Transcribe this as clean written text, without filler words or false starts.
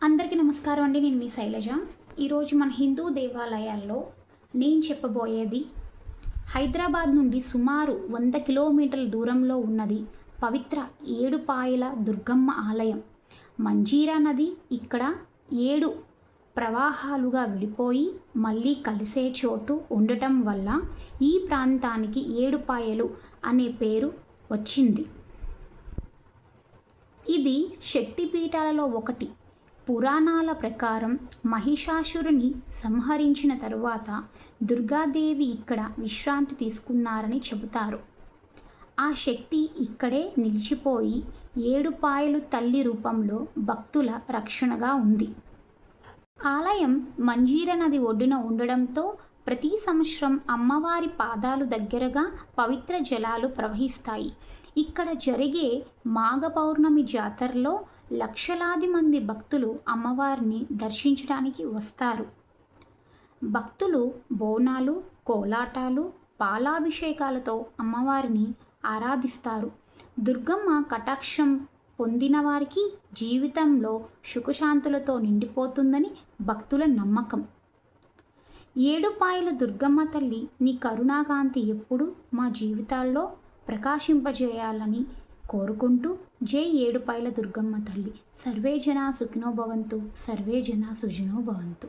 అందరికీ నమస్కారం అండి. నేను మీ శైలజ. ఈరోజు మన హిందూ దేవాలయాల్లో నేను చెప్పబోయేది హైదరాబాద్ నుండి సుమారు 100 కిలోమీటర్ల దూరంలో ఉన్నది పవిత్ర ఏడుపాయల దుర్గమ్మ ఆలయం. మంజీరా నది ఇక్కడ 7 ప్రవాహాలుగా విడిపోయి మళ్ళీ కలిసే చోటు ఉండటం వల్ల ఈ ప్రాంతానికి ఏడుపాయలు అనే పేరు వచ్చింది. ఇది శక్తిపీఠాలలో ఒకటి. పురాణాల ప్రకారం మహిషాసురుని సంహరించిన తరువాత దుర్గాదేవి ఇక్కడ విశ్రాంతి తీసుకున్నారని చెబుతారు. ఆ శక్తి ఇక్కడే నిలిచిపోయి ఏడుపాయలు తల్లి రూపంలో భక్తుల రక్షణగా ఉంది. ఆలయం మంజీరా నది ఒడ్డున ఉండడంతో ప్రతి సంవత్సరం అమ్మవారి పాదాలు దగ్గరగా పవిత్ర జలాలు ప్రవహిస్తాయి. ఇక్కడ జరిగే మాఘ పౌర్ణమి జాతరలో లక్షలాది మంది భక్తులు అమ్మవారిని దర్శించడానికి వస్తారు. భక్తులు బోనాలు, కోలాటాలు, పాలాభిషేకాలతో అమ్మవారిని ఆరాధిస్తారు. దుర్గమ్మ కటాక్షం పొందిన వారికి జీవితంలో సుఖశాంతులతో నిండిపోతుందని భక్తుల నమ్మకం. ఏడుపాయల దుర్గమ్మ తల్లి నీ కరుణాకాంతి ఎప్పుడు మా జీవితాల్లో ప్రకాశింపజేయాలని కోరుకుంటూ జై ఏడుపాయల దుర్గమ్మ తల్లి. సర్వే జనా సుఖినో భవంతు, సర్వే జనా సుఖినో భవంతు.